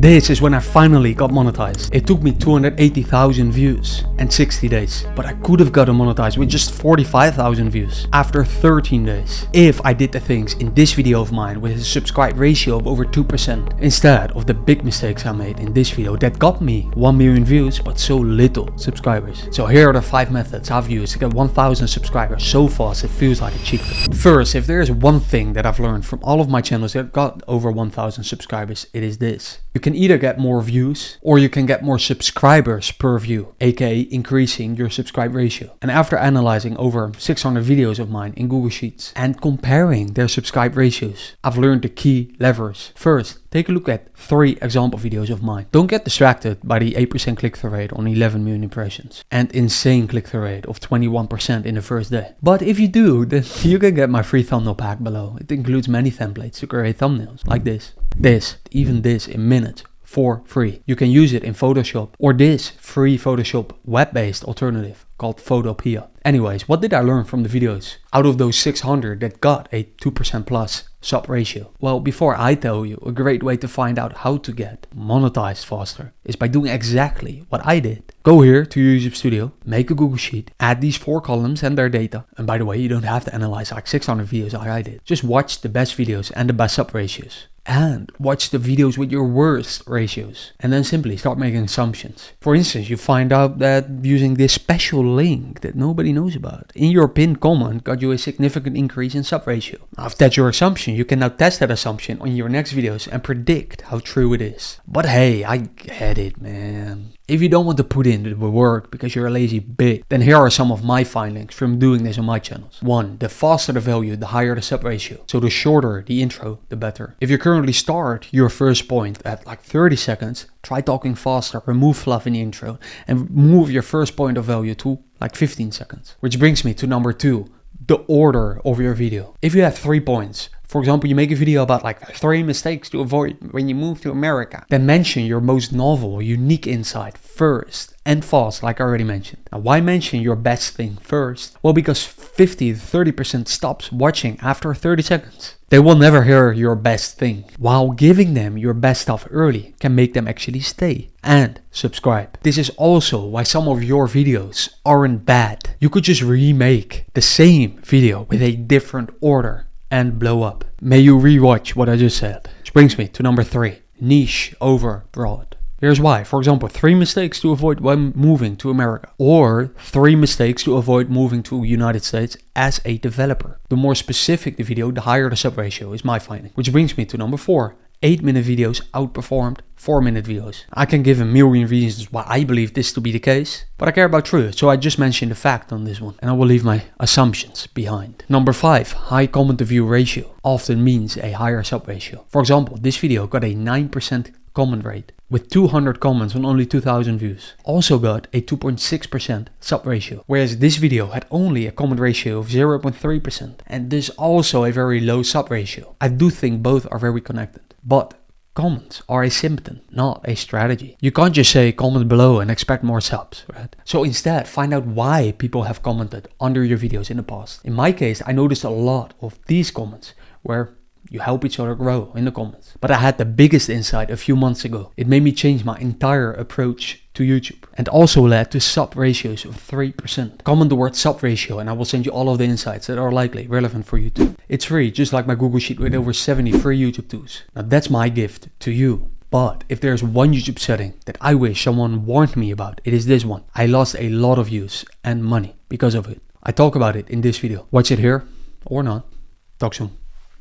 This is when I finally got monetized. It took me 280,000 views and 60 days. But I could have gotten monetized with just 45,000 views after 13 days. If I did the things in this video of mine with a subscribe ratio of over 2%. Instead of the big mistakes I made in this video that got me 1 million views but so little subscribers. So here are the 5 methods I've used to get 1,000 subscribers so fast it feels like a cheat code. First, if there is one thing that I've learned from all of my channels that got over 1,000 subscribers, it is this. You can either get more views or you can get more subscribers per view, aka increasing your subscribe ratio. And after analyzing over 600 videos of mine in Google Sheets and comparing their subscribe ratios, I've learned the key levers. First, take a look at 3 example videos of mine. Don't get distracted by the 8% click-through rate on 11 million impressions and insane click-through rate of 21% in the first day. But if you do, then you can get my free thumbnail pack below. It includes many templates to create thumbnails like this, even this in minutes for free. You can use it in Photoshop or this free Photoshop web-based alternative called Photopea. Anyways, what did I learn from the videos out of those 600 that got a 2% plus sub ratio? Well, before I tell you, a great way to find out how to get monetized faster is by doing exactly what I did. Go here to your YouTube Studio, make a Google Sheet, add these 4 columns and their data. And by the way, you don't have to analyze like 600 videos like I did. Just watch the best videos and the best sub ratios. And watch the videos with your worst ratios. And then simply start making assumptions. For instance, you find out that using this special link that nobody knows about in your pinned comment got you a significant increase in sub ratio. Now, if that's your assumption, you can now test that assumption on your next videos and predict how true it is. But hey, I get it, man. If you don't want to put in the work because you're a lazy bitch, then here are some of my findings from doing this on my channels. 1. The faster the value, the higher the sub ratio. So the shorter the intro, the better. If you currently start your first point at like 30 seconds, try talking faster, remove fluff in the intro, and move your first point of value to like 15 seconds. Which brings me to number 2, the order of your video. If you have 3 points, for example, you make a video about like 3 mistakes to avoid when you move to America. Then mention your most novel, unique insight first and fast, like I already mentioned. Now, why mention your best thing first? Well, because 50 to 30% stops watching after 30 seconds. They will never hear your best thing. While giving them your best stuff early can make them actually stay and subscribe. This is also why some of your videos aren't bad. You could just remake the same video with a different order and blow up. May you rewatch what I just said. Which brings me to number 3, niche over broad. Here's why. For example, 3 mistakes to avoid when moving to America, or 3 mistakes to avoid moving to United States as a developer. The more specific the video, the higher the sub ratio is my finding. Which brings me to number 4, 8-minute videos outperformed 4-minute videos. I can give a million reasons why I believe this to be the case, but I care about truth, so I just mentioned the fact on this one, and I will leave my assumptions behind. Number 5, high comment to view ratio often means a higher sub ratio. For example, this video got a 9% comment rate with 200 comments on only 2,000 views. Also got a 2.6% sub ratio, whereas this video had only a comment ratio of 0.3% and thus also a very low sub ratio. I do think both are very connected, but comments are a symptom, not a strategy. You can't just say comment below and expect more subs, right? So instead, find out why people have commented under your videos in the past. In my case, I noticed a lot of these comments where you help each other grow in the comments. But I had the biggest insight a few months ago. It made me change my entire approach to YouTube and also led to sub ratios of 3%. Comment the word sub ratio and I will send you all of the insights that are likely relevant for you too. It's free, just like my Google Sheet with over 70 free YouTube tools. Now that's my gift to you. But if there's one YouTube setting that I wish someone warned me about, it is this one. I lost a lot of views and money because of it. I talk about it in this video. Watch it here or not. Talk soon.